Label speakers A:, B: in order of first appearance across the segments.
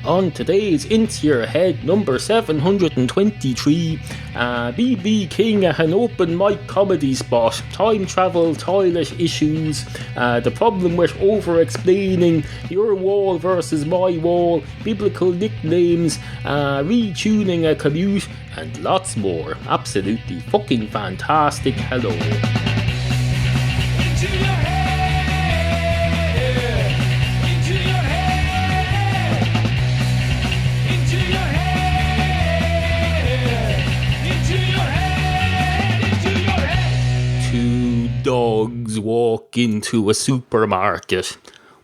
A: On today's Into Your Head number 723, BB King at an open mic comedy spot, time travel, toilet issues, the problem with over-explaining, your wall versus my wall, biblical nicknames, retuning a commute, and lots more. Absolutely fucking fantastic. Hello.
B: Into your head.
A: Two dogs walk into a supermarket.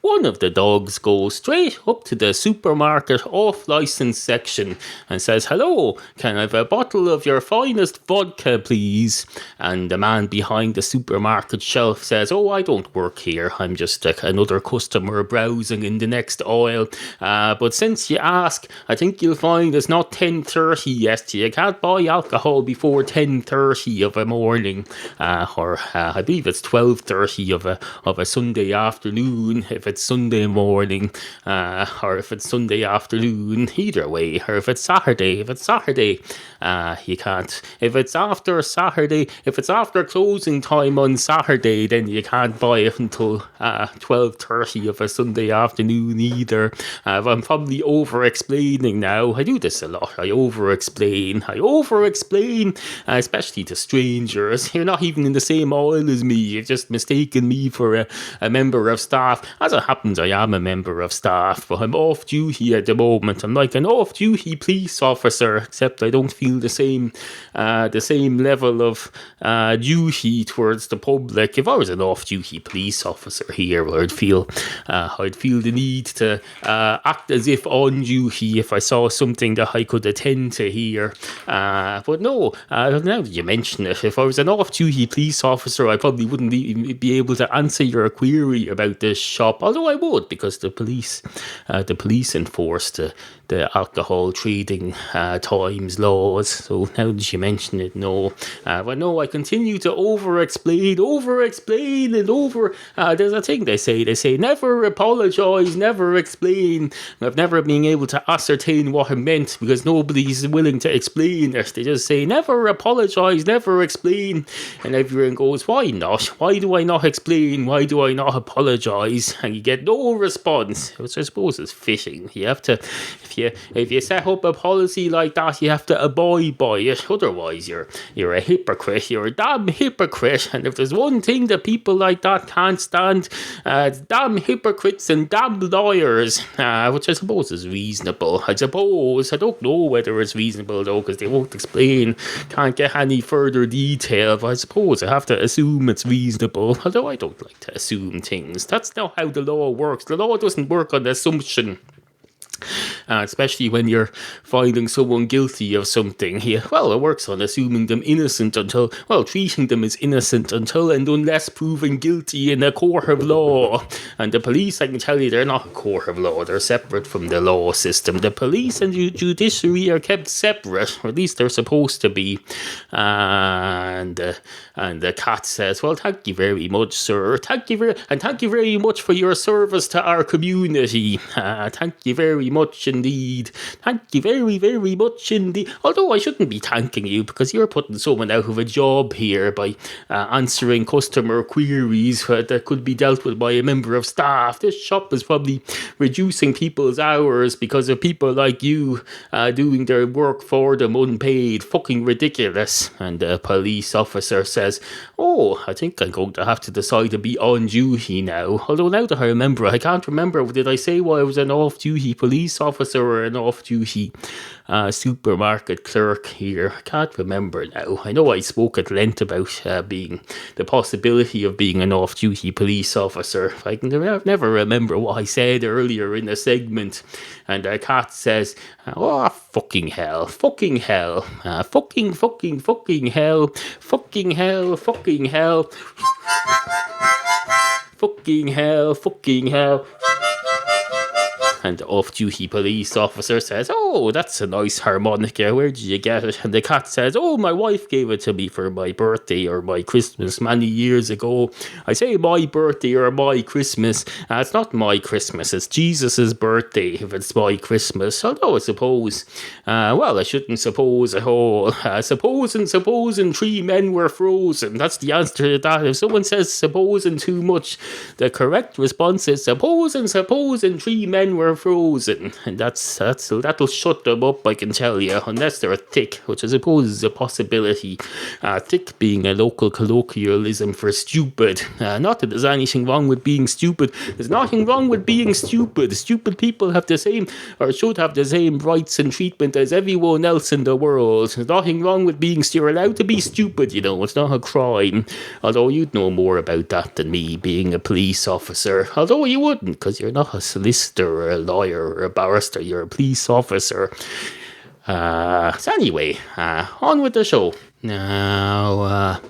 A: One of the dogs goes straight up to the supermarket off-license section and says, "Hello, can I have a bottle of your finest vodka, please?" And the man behind the supermarket shelf says, "Oh, I don't work here. I'm just another customer browsing in the next aisle. But since you ask, I think you'll find it's not 10:30 yet. You can't buy alcohol before 10:30 of a morning. Or I believe it's 12:30 of a Sunday afternoon, if it's Sunday morning, or if it's Sunday afternoon, either way, or if it's Saturday, you can't. If it's after Saturday, if it's after closing time on Saturday, then you can't buy it until 12:30 of a Sunday afternoon either." I'm probably over-explaining now. I do this a lot. I over-explain, especially to strangers. You're not even in the same aisle as me. You've just mistaken me for a member of staff. As it happens, I am a member of staff, but I'm off duty at the moment. I'm like an off-duty police officer, except I don't feel the same level of duty towards the public. If I was an off-duty police officer here, I'd feel the need to act as if on duty if I saw something that I could attend to here. But no, now that you mention it, if I was an off-duty police officer, I probably wouldn't be able to answer your query about this shop, although I would, because the police enforce the alcohol trading times laws. So now that you mention it, no. But no, I continue to over-explain. There's a thing they say, never apologise, never explain. I've never been able to ascertain what it meant because nobody's willing to explain it. They just say, never apologise, never explain. And everyone goes, why not? Why do I not explain? Why do I not apologise? And you get no response, which I suppose is fitting. You have to, if you set up a policy like that, you have to abide by it. Otherwise, you're a hypocrite. You're a damn hypocrite. And if there's one thing that people like that can't stand, it's damn hypocrites and damn lawyers, which I suppose is reasonable. I don't know whether it's reasonable though, because they won't explain. Can't get any further detail. But I suppose I have to assume it's reasonable. Although I don't like to assume things. That's not how the law works. The law doesn't work on assumption. Especially when you're finding someone guilty of something. It works on assuming them innocent treating them as innocent until and unless proven guilty in a court of law. And the police, I can tell you, they're not a court of law. They're separate from the law system. The police and the judiciary are kept separate, or at least they're supposed to be. And the cat says, "Well, thank you very much, sir. Thank you very much for your service to our community. Thank you very much indeed. Thank you very, very much indeed." Although I shouldn't be thanking you, because you're putting someone out of a job here by answering customer queries that could be dealt with by a member of staff. This shop is probably reducing people's hours because of people like you doing their work for them unpaid. Fucking ridiculous. And the police officer says, "Oh, I think I'm going to have to decide to be on duty now." Although now that I remember, I can't remember, did I say why I was an off-duty police officer or an off-duty supermarket clerk here? I can't remember now. I know I spoke at length about being the possibility of being an off-duty police officer. I can never remember what I said earlier in the segment. And the cat says, "Oh, fucking hell, fucking hell, fucking hell, fucking hell, fucking hell, fucking hell, fucking hell." And the off-duty police officer says, "Oh, that's a nice harmonica. Where did you get it?" And the cat says, "Oh, my wife gave it to me for my birthday or my Christmas many years ago." I say my birthday or my Christmas. It's not my Christmas. It's Jesus's birthday if it's my Christmas. Although I suppose, I shouldn't suppose at all. Supposing 3 men were frozen. That's the answer to that. If someone says supposing too much, the correct response is supposing 3 men were frozen. And that'll shut them up, I can tell you, unless they're thick, which I suppose is a possibility. Thick being a local colloquialism for stupid. Not that there's anything wrong with being stupid. There's nothing wrong with being stupid. Stupid people have the same, or should have the same rights and treatment as everyone else in the world. There's nothing wrong with being stupid. You're allowed to be stupid, you know. It's not a crime. Although you'd know more about that than me, being a police officer. Although you wouldn't, because you're not a solicitor or a lawyer or a barrister. You're a police officer. So anyway, on with the show. Now,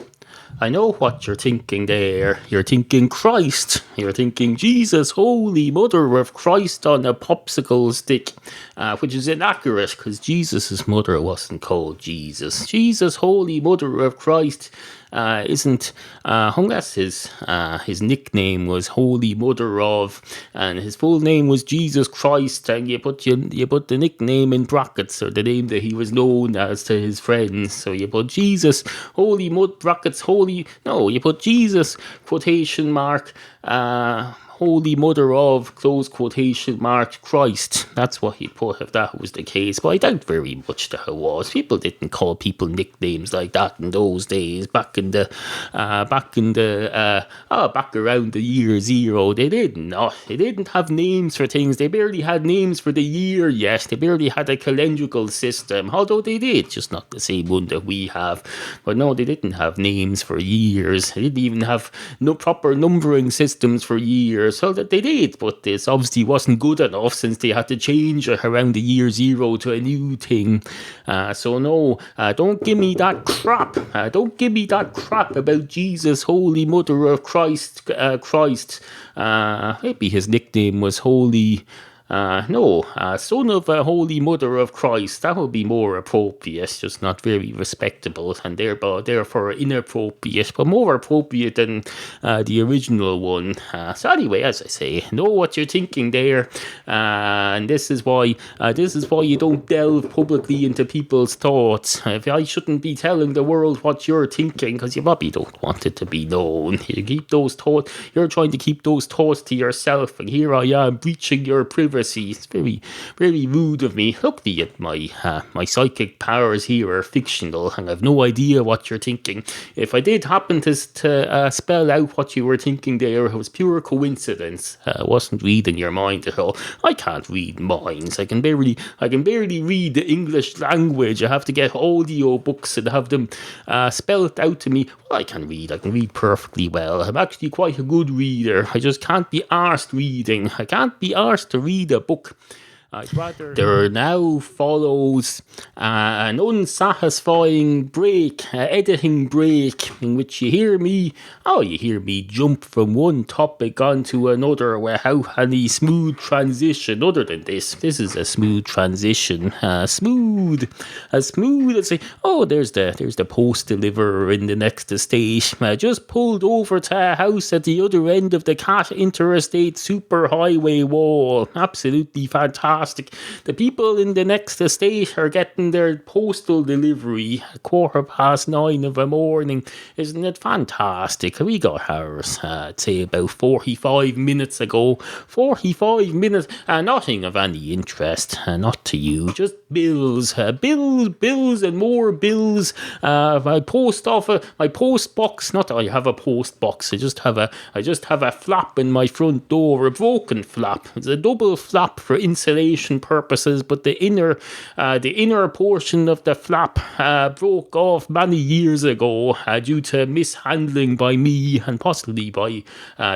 A: I know what you're thinking there. You're thinking Christ. You're thinking Jesus, Holy Mother of Christ on a popsicle stick, which is inaccurate because Jesus' mother wasn't called Jesus. Jesus, Holy Mother of Christ isn't, unless his nickname was Holy Mother of, and his full name was Jesus Christ, and you put the nickname in brackets, or the name that he was known as to his friends. So you put Jesus, Holy Mother, brackets, Holy, no, you put Jesus, quotation mark, Holy Mother of, close quotation mark, Christ. That's what he put if that was the case. But I doubt very much that it was. People didn't call people nicknames like that in those days. Back around the year 0, they didn't. They didn't have names for things. They barely had names for the year yet. They barely had a calendrical system. Although they did, just not the same one that we have. But no, they didn't have names for years. They didn't even have no proper numbering systems for years. So that they did, but this obviously wasn't good enough since they had to change it around the year 0 to a new thing. So no, don't give me that crap. Don't give me that crap about Jesus, Holy Mother of Christ. Maybe his nickname was Holy. Son of a Holy Mother of Christ. That would be more appropriate, just not very respectable, and therefore inappropriate, but more appropriate than the original one. So anyway, as I say, know what you're thinking there, and this is why you don't delve publicly into people's thoughts. If I shouldn't be telling the world what you're thinking, because you probably don't want it to be known. You're trying to keep those thoughts to yourself, and here I am breaching your privacy. It's very, very rude of me. Luckily, my psychic powers here are fictional, and I've no idea what you're thinking. If I did happen to spell out what you were thinking there, it was pure coincidence. I wasn't reading your mind at all. I can't read minds. I can barely read the English language. I have to get audio books and have them spelled out to me. Well, I can read. I can read perfectly well. I'm actually quite a good reader. I just can't be arsed reading. I can't be arsed to read a book. There now follows an unsatisfying editing break, in which you hear me jump from one topic onto another without any smooth transition. Other than this is a smooth transition. Smooth as there's the post deliverer in the next estate. Just pulled over to a house at the other end of the Cat Interstate Superhighway wall. Absolutely fantastic. The people in the next estate are getting their postal delivery at 9:15 of the morning. Isn't it fantastic? We got ours, I'd say about 45 minutes ago. 45 minutes, nothing of any interest, not to you, just bills, bills and more bills. My post box, not that I have a post box, I just have a flap in my front door, a broken flap. It's a double flap for insulation illustration purposes, but the inner portion of the flap broke off many years ago due to mishandling by me and possibly by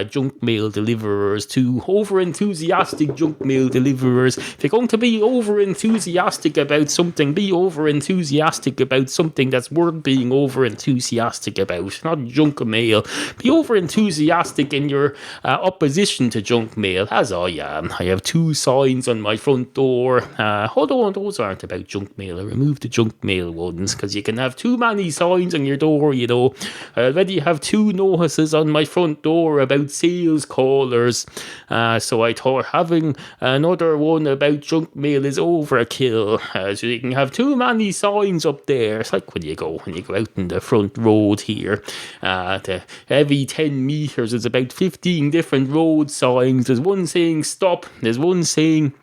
A: junk mail deliverers too. Over-enthusiastic junk mail deliverers. If you're going to be over-enthusiastic about something, be over-enthusiastic about something that's worth being over-enthusiastic about, not junk mail. Be over-enthusiastic in your opposition to junk mail, as I am. I have 2 signs on my front door. Hold on, those aren't about junk mail. I removed the junk mail ones because you can have too many signs on your door, you know. I already have 2 notices on my front door about sales callers. So I thought having another one about junk mail is overkill. So you can have too many signs up there. It's like when you go out in the front road here. Every 10 meters is about 15 different road signs. There's one saying stop. There's one saying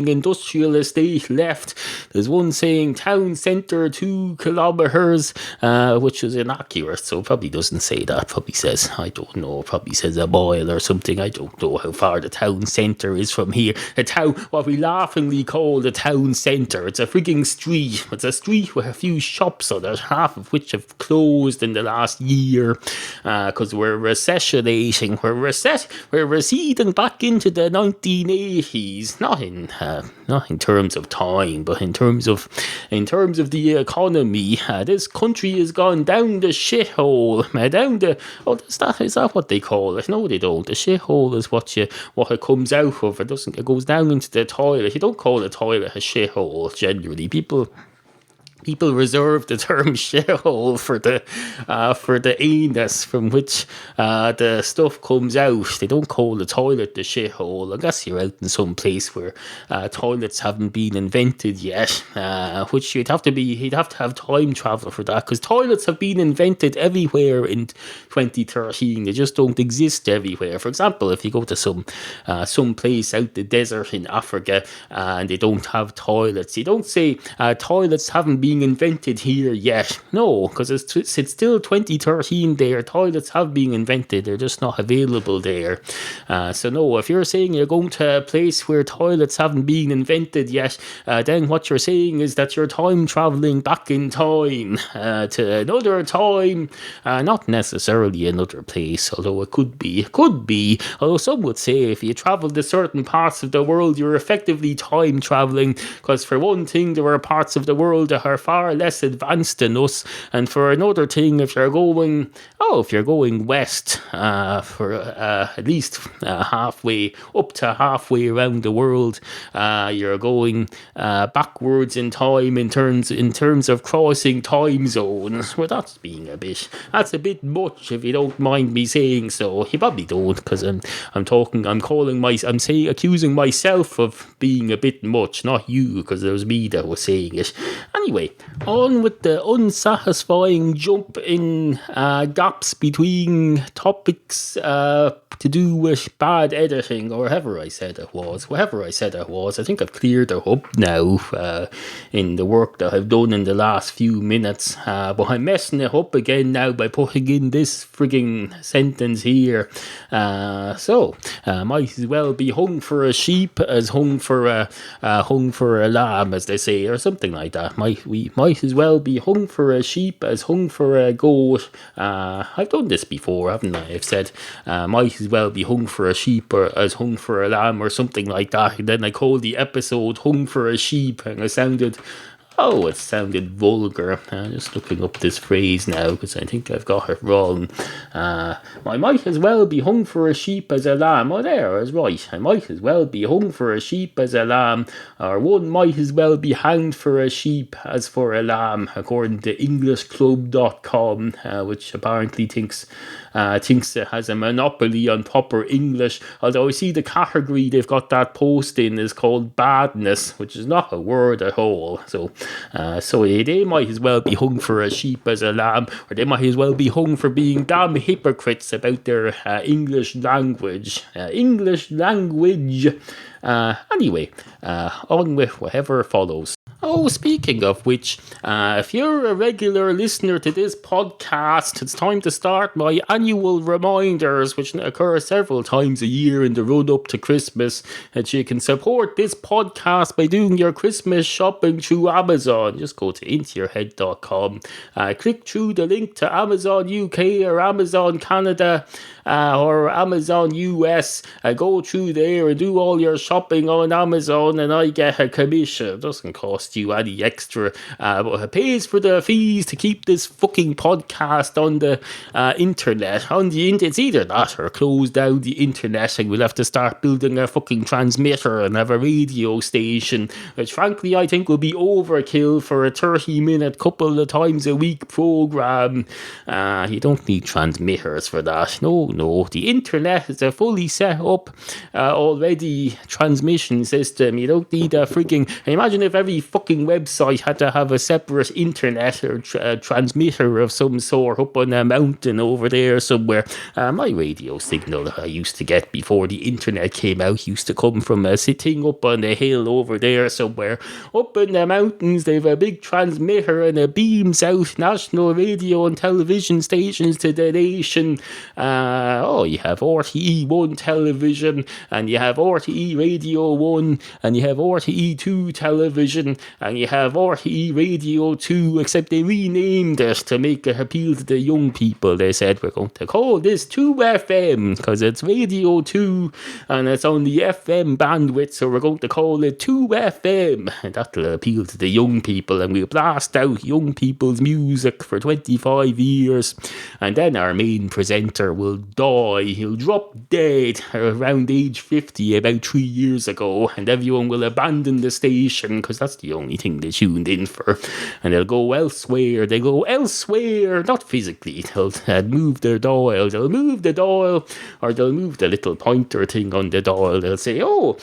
A: industrial estate left. There's one saying town centre 2 kilometres, which is inaccurate, so it probably doesn't say that. Probably says, I don't know, probably says a mile or something. I don't know how far the town centre is from here. The town, what we laughingly call the town centre. It's a frigging street. It's a street with a few shops on it, half of which have closed in the last year, because we're recessionating. We're receding back into the 1980s. Not in terms of time, but in terms of the economy. This country has gone down the shithole. Is that what they call it? No, they don't. The shithole is what it comes out of. It goes down into the toilet. You don't call the toilet a shithole generally. People reserve the term shithole for the anus from which the stuff comes out. They don't call the toilet the shithole unless you're out in some place where toilets haven't been invented yet. Which you'd have to have time travel for that, because toilets have been invented everywhere in 2013. They just don't exist everywhere. For example, if you go to some place out the desert in Africa and they don't have toilets, you don't say toilets haven't been invented here yet. No, because it's still 2013 there. Toilets have been invented. They're just not available there. So no, if you're saying you're going to a place where toilets haven't been invented yet, then what you're saying is that you're time traveling back in time to another time, not necessarily another place, although it could be. Although some would say if you travel to certain parts of the world, you're effectively time traveling, because for one thing, there are parts of the world that are far less advanced than us, and for another thing, if you're going west for at least halfway around the world, you're going backwards in time in terms of crossing time zones. Well, that's a bit much, if you don't mind me saying so. You probably don't, because I'm accusing myself of being a bit much, not you, because it was me that was saying it. Anyway, on with the unsatisfying jump in gaps between topics to do with bad editing, or whatever I said it was. I think I've cleared it up now in the work that I've done in the last few minutes, but I'm messing it up again now by putting in this frigging sentence here. So might as well be hung for a sheep as hung for a lamb, as they say, or something like that. We might as well be hung for a sheep as hung for a goat. I've done this before, haven't I? I've said might as well be hung for a sheep or as hung for a lamb, or something like that. And then I called the episode "Hung for a Sheep," and it sounded vulgar. Just looking up this phrase now, because I think I've got it wrong. I might as well be hung for a sheep as a lamb. Oh, there, I was right. I might as well be hung for a sheep as a lamb, or one might as well be hanged for a sheep as for a lamb, according to EnglishClub.com, which apparently thinks it has a monopoly on proper English. Although I see the category they've got that post in is called badness, which is not a word at all. So they might as well be hung for a sheep as a lamb, or they might as well be hung for being damn hypocrites about their English language. Anyway, on with whatever follows. Oh, speaking of which, if you're a regular listener to this podcast, it's time to start my annual reminders, which occur several times a year in the run up to Christmas, that you can support this podcast by doing your Christmas shopping through Amazon. Just go to intoyourhead.com, click through the link to Amazon UK or Amazon Canada, or Amazon US, go through there and do all your shopping on Amazon, and I get a commission. It doesn't cost you any extra, but it pays for the fees to keep this fucking podcast on the internet. It's either that or close down the internet, and we'll have to start building a fucking transmitter and have a radio station, which frankly I think will be overkill for a 30-minute couple of times a week program. You don't need transmitters for that. No, the internet is a fully set up already transmission system. You don't need a freaking... Imagine if every fucking website had to have a separate internet or transmitter of some sort up on a mountain over there somewhere. My radio signal that I used to get before the internet came out used to come from a sitting up on a hill over there somewhere. Up in the mountains, they have a big transmitter and it beams out national radio and television stations to the nation. You have RTE1 television, and you have RTE Radio 1, and you have RTE 2 television, and you have RTE Radio 2, except they renamed it to make it appeal to the young people. They said, we're going to call this 2FM, because it's Radio 2, and it's on the FM bandwidth, so we're going to call it 2FM, and that'll appeal to the young people, and we'll blast out young people's music for 25 years, and then our main presenter will die. He'll drop dead around age 50 about 3 years ago, and everyone will abandon the station because that's the only thing they tuned in for, and they'll go elsewhere. They go elsewhere, not physically. They'll move their dial. They'll move the dial, or they'll move the little pointer thing on the dial. They'll say, no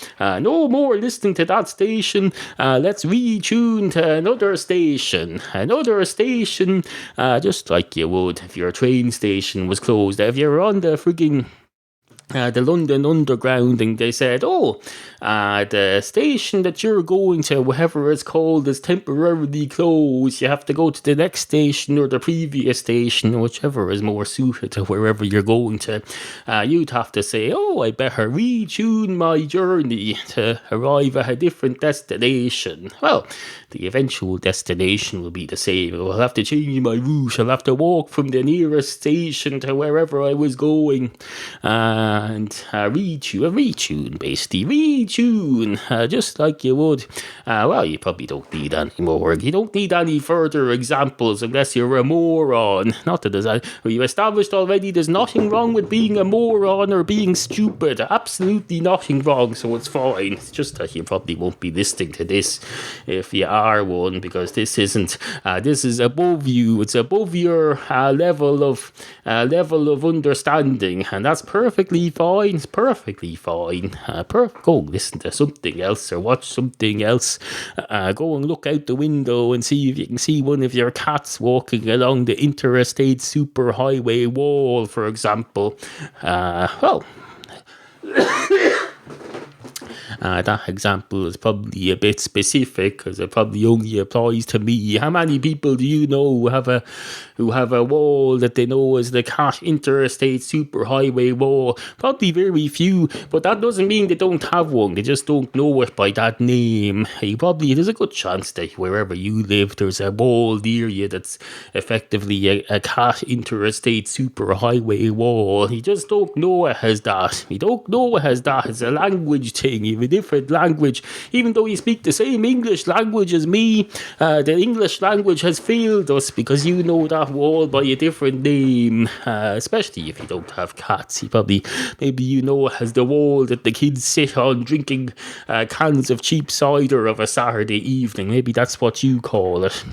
A: more listening to that station. Let's retune to another station, just like you would if your train station was closed. If you're on the frigging the London Underground, and they said, the station that you're going to, whatever it's called, is temporarily closed. You have to go to the next station or the previous station, whichever is more suited to wherever you're going to. You'd have to say, I better retune my journey to arrive at a different destination. Well, the eventual destination will be the same. I'll have to change my route. I'll have to walk from the nearest station to wherever I was going. And retune, basically. Retune, just like you would. You probably don't need any more. You don't need any further examples unless you're a moron. Not that there's... you established already there's nothing wrong with being a moron or being stupid. Absolutely nothing wrong, so it's fine. It's just that you probably won't be listening to this if you are one, because this isn't... this is above you. It's above your level of understanding, and that's perfectly fine. It's perfectly fine. Go listen to something else or watch something else. Go and look out the window and see if you can see one of your cats walking along the interstate superhighway wall, for example. That example is probably a bit specific because it probably only applies to me. How many people do you know who have a wall that they know as the Cat Interstate Superhighway Wall? Probably very few, but that doesn't mean they don't have one. They just don't know it by that name. There's a good chance that wherever you live, there's a wall near you that's effectively a Cat Interstate Superhighway Wall. You just don't know it as that. You don't know it as that. It's a language thing. You have a different language. Even though you speak the same English language as me, the English language has failed us because you know that wall by a different name, especially if you don't have cats. Maybe you know it as the wall that the kids sit on drinking cans of cheap cider of a Saturday evening. Maybe that's what you call it.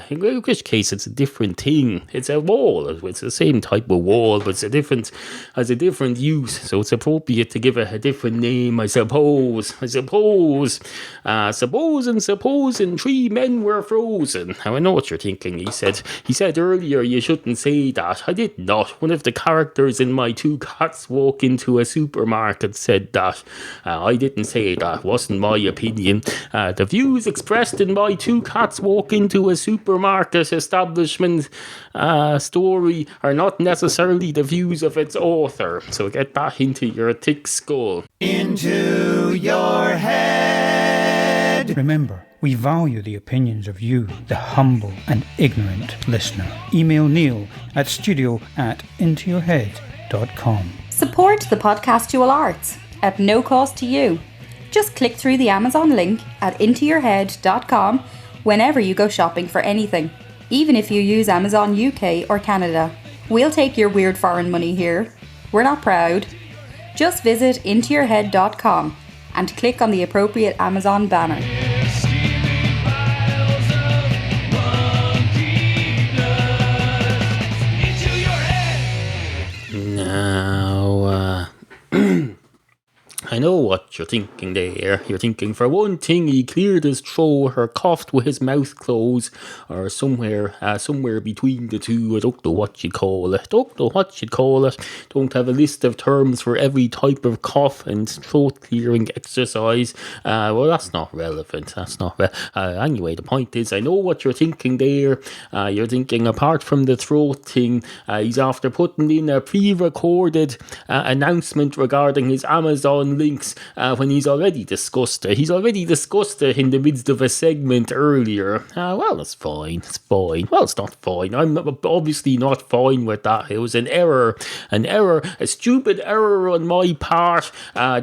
A: In which case it's a different thing. It's a wall. It's the same type of wall, but has a different use, so it's appropriate to give it a different name, I suppose. Supposing 3 men were frozen. Now I know what you're thinking. He said earlier you shouldn't say that. I did not. One of the characters in My Two Cats Walk Into a Supermarket said that. I didn't say that. Wasn't my opinion. The views expressed in My Two Cats Walk Into a Supermarket establishment story are not necessarily the views of its author. So get that into your thick skull.
B: Into your head. Remember, we value the opinions of you, the humble and ignorant listener. Email Neal at studio@intoyourhead.com.
C: Support the podcastual arts at no cost to you. Just click through the Amazon link at intoyourhead.com whenever you go shopping for anything, even if you use Amazon UK or Canada. We'll take your weird foreign money here. We're not proud. Just visit intoyourhead.com and click on the appropriate Amazon banner.
A: Now, I know what you're thinking there. You're thinking, for one thing, he cleared his throat or coughed with his mouth closed, or somewhere between the two. I don't know what you'd call it. Don't have a list of terms for every type of cough and throat clearing exercise. Well, that's not relevant. Anyway, the point is, I know what you're thinking there. You're thinking, apart from the throat thing, he's after putting in a pre-recorded announcement regarding his Amazon links when he's already discussed it. He's already discussed it in the midst of a segment earlier. Well, it's fine. Well, it's not fine. I'm obviously not fine with that. It was an error, a stupid error on my part.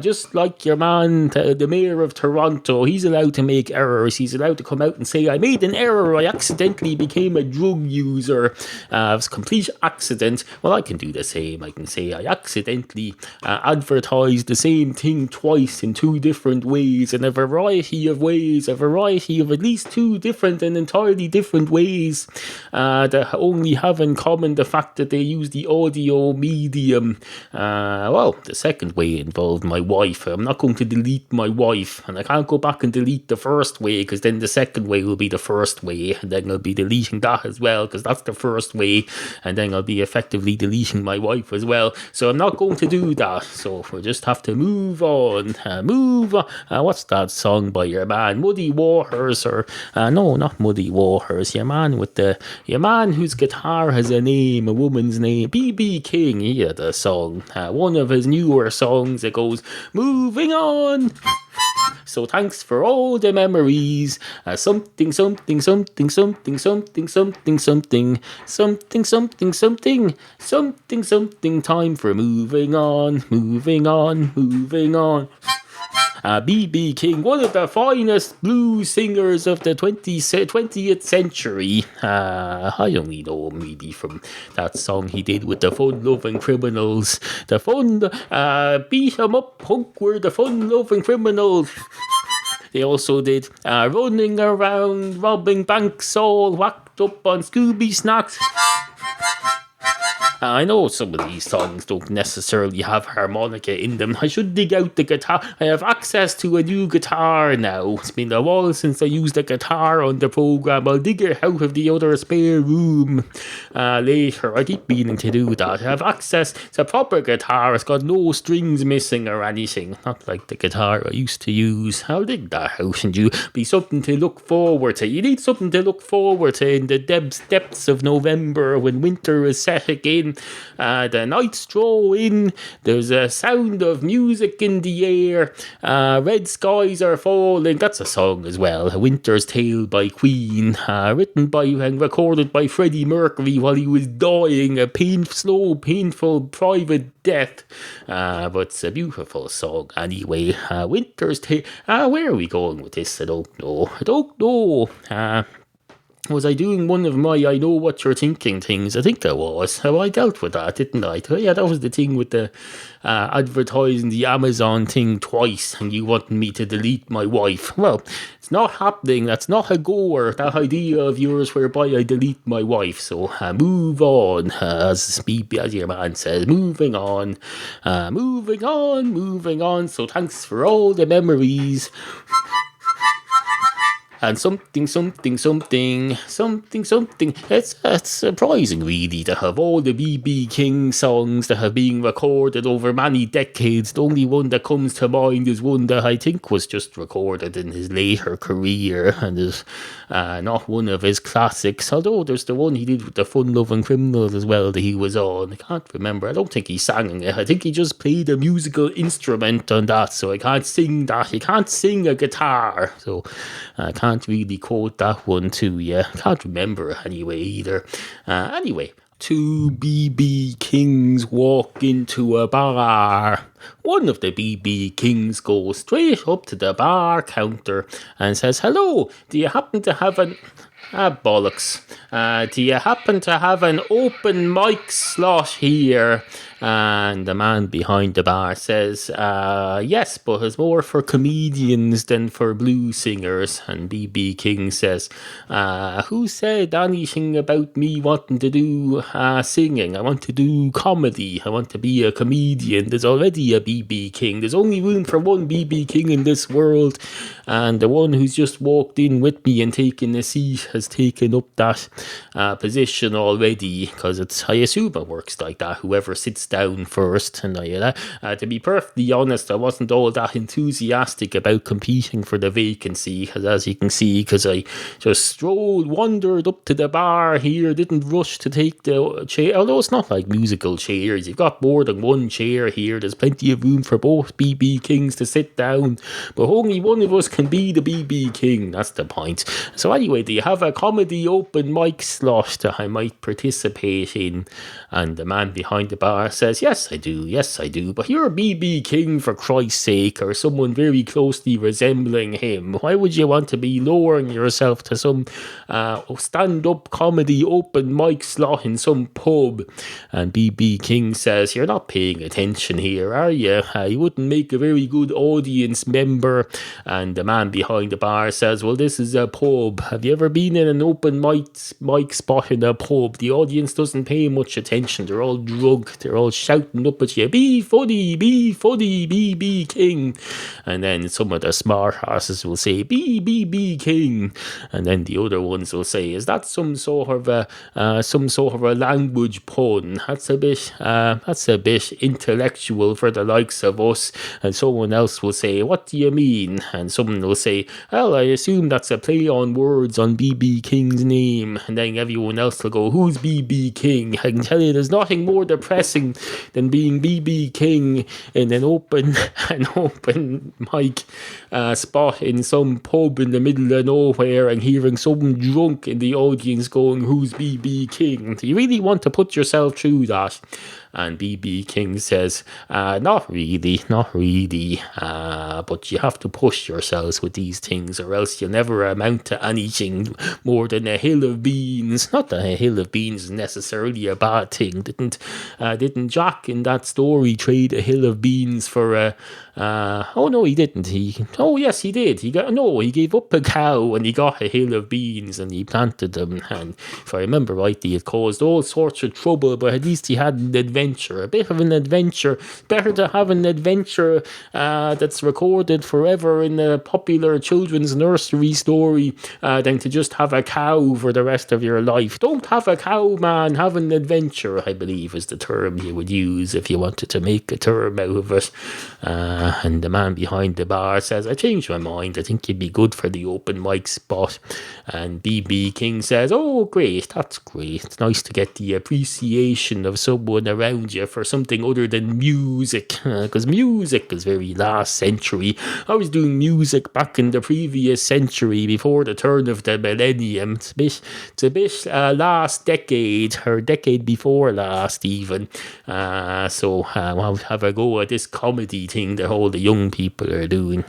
A: Just like your man, the mayor of Toronto, he's allowed to make errors. He's allowed to come out and say, I made an error. I accidentally became a drug user. It was a complete accident. Well, I can do the same. I can say I accidentally advertised the same thing twice in 2 different ways, in a variety of at least 2 different and entirely different ways that only have in common the fact that they use the audio medium. Well, the second way involved my wife. I'm not going to delete my wife, and I can't go back and delete the first way, because then the second way will be the first way, and then I'll be deleting that as well, because that's the first way, and then I'll be effectively deleting my wife as well. So I'm not going to do that. So we'll just have to move on. What's that song by your man, Muddy Waters? Or no, not Muddy Waters. Your man whose guitar has a name, a woman's name, B.B. King. Yeah, the song. One of his newer songs. It goes, moving on. So thanks for all the memories. Something. Time for moving on. B.B. King, one of the finest blues singers of the 20th century. I only know him really from that song he did with the fun-loving criminals. Beat 'em up, punk, we're the fun-loving criminals. They also did running around, robbing banks, all whacked up on Scooby Snacks. I know some of these songs don't necessarily have harmonica in them. I should dig out the guitar. I have access to a new guitar now. It's been a while since I used a guitar on the program. I'll dig it out of the other spare room later. I keep meaning to do that. I have access to a proper guitar. It's got no strings missing or anything. Not like the guitar I used to use. I'll dig that out, and you be something to look forward to. You need something to look forward to in the depths of November when winter is set again. The nights draw in, there's a sound of music in the air, red skies are falling. That's a song as well, A Winter's Tale by Queen, written by and recorded by Freddie Mercury while he was dying a slow, painful, private death. But it's a beautiful song anyway. Winter's Tale. Where are we going with this? I don't know. Was I doing one of my I know what you're thinking things? I think I was. How I dealt with that, didn't I? Yeah, that was the thing with the advertising the Amazon thing twice, and you wanted me to delete my wife. Well, it's not happening. That's not a goer. That idea of yours whereby I delete my wife. So move on, as your man says. Moving on, moving on, moving on. So thanks for all the memories. And something. It's surprising, really, to have all the B.B. King songs that have been recorded over many decades. The only one that comes to mind is one that I think was just recorded in his later career, and is not one of his classics. Although there's the one he did with the Fun-Loving Criminals as well that he was on. I can't remember. I don't think he sang it. I think he just played a musical instrument on that, so I can't sing that. He can't sing a guitar, so I can't really quote that one to you. I can't remember it anyway either. Anyway, two B.B. Kings walk into a bar. One of the B.B. Kings goes straight up to the bar counter and says, "Hello, do you happen to have an..." Bollocks. Do you happen to have an open mic slot here? And the man behind the bar says, yes, but it's more for comedians than for blues singers. And B.B. King says, who said anything about me wanting to do singing? I want to do comedy. I want to be a comedian. There's already a B.B. King. There's only room for one B.B. King in this world. And the one who's just walked in with me and taken a seat has taken up that position already, because I assume it works like that. Whoever sits down first. And to be perfectly honest, I wasn't all that enthusiastic about competing for the vacancy, as you can see, because I just wandered up to the bar here, didn't rush to take the chair, although it's not like musical chairs. You've got more than one chair here. There's plenty of room for both B.B. Kings to sit down, but only one of us can be the B.B. King. That's the point. So anyway, do you have a comedy open mic slot that I might participate in? And the man behind the bar says, yes, I do, but you're B.B. King, for Christ's sake, or someone very closely resembling him. Why would you want to be lowering yourself to some stand-up comedy open mic slot in some pub? And B.B. King says, you're not paying attention here, are you? You wouldn't make a very good audience member. And the man behind the bar says, well, this is a pub. Have you ever been in an open mic spot in a pub? The audience doesn't pay much attention. They're all drunk. They're all shouting up at you, be funny, B.B. King. And then some of the smart asses will say, B.B. King. And then the other ones will say, is that some sort of a language pun? That's a bit intellectual for the likes of us. And someone else will say, what do you mean? And someone will say, well, I assume that's a play on words on B.B. King's name. And then everyone else will go, who's B.B. King? I can tell you there's nothing more depressing than being B.B. King in an open mic spot in some pub in the middle of nowhere and hearing someone drunk in the audience going, who's B.B. King? Do you really want to put yourself through that? And B.B. King says, not really, but you have to push yourselves with these things, or else you'll never amount to anything more than a hill of beans. Not that a hill of beans is necessarily a bad thing. Didn't Jack in that story trade a hill of beans for a... oh no, he didn't. Oh yes, he did. He gave up a cow and he got a hill of beans and he planted them. And if I remember rightly, it caused all sorts of trouble, but at least he had an adventure, a bit of an adventure. Better to have an adventure that's recorded forever in a popular children's nursery story than to just have a cow for the rest of your life. Don't have a cow, man. Have an adventure, I believe, is the term you would use if you wanted to make a term out of it. And the man behind the bar says, I changed my mind. I think you'd be good for the open mic spot. And B.B. King says, oh, great. That's great. It's nice to get the appreciation of someone around you for something other than music. Because music is very last century. I was doing music back in the previous century before the turn of the millennium. It's a bit last decade, or decade before last even. So I'll have a go at this comedy thing that all the young people are doing.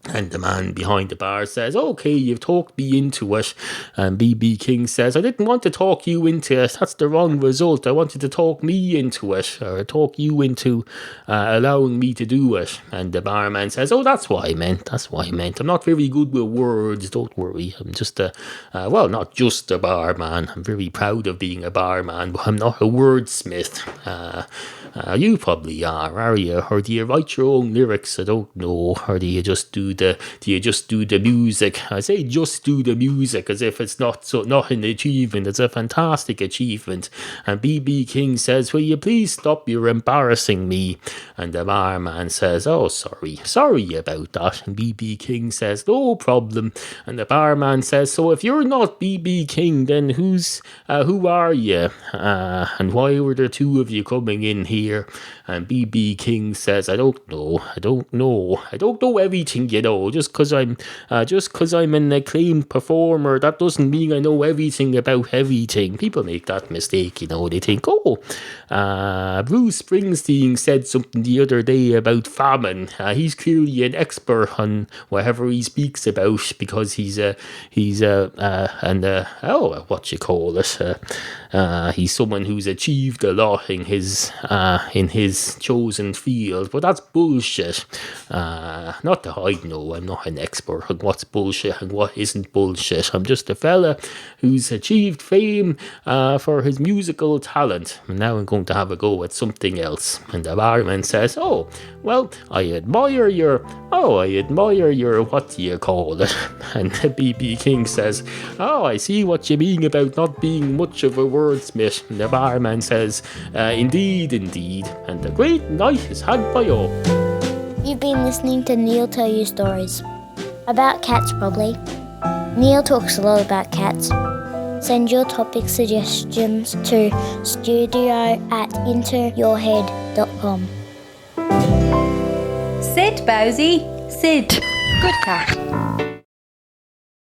A: And the man behind the bar says, okay, you've talked me into it. And B.B. King says, I didn't want to talk you into it. That's the wrong result. I wanted to talk me into it, or talk you into allowing me to do it. And the barman says, oh, that's what I meant. That's what I meant. I'm not very good with words. Don't worry. I'm just not just a barman. I'm very proud of being a barman, but I'm not a wordsmith. You probably are you? Or do you write your own lyrics? I don't know. Or do you just do the music? I say just do the music as if it's not an achievement. It's a fantastic achievement. And B.B. King says, will you please stop? You're embarrassing me. And the barman says, oh, sorry about that. And B.B. King says, no problem. And the barman says, so if you're not B.B. King, then who are you? And why were there two of you coming in here? And B.B. King says, I don't know everything, just because I'm an acclaimed performer, that doesn't mean I know everything about everything. People make that mistake, they think, Bruce Springsteen said something the other day about famine. He's clearly an expert on whatever he speaks about, because he's someone who's achieved a lot in his chosen field. But that's bullshit. Not that I know. I'm not an expert on what's bullshit and what isn't bullshit. I'm just a fella who's achieved fame for his musical talent. And now I'm going to have a go at something else. And the barman says, oh, well, I admire your, what do you call it? And the B.B. King says, oh, I see what you mean about not being much of a wordsmith. And the barman says, indeed. And the great night is had by all.
D: You've been listening to Neal tell you stories. About cats, probably. Neal talks a lot about cats. Send your topic suggestions to studio@intoyourhead.com.
C: Sit, Bowsy. Sit. Good cat.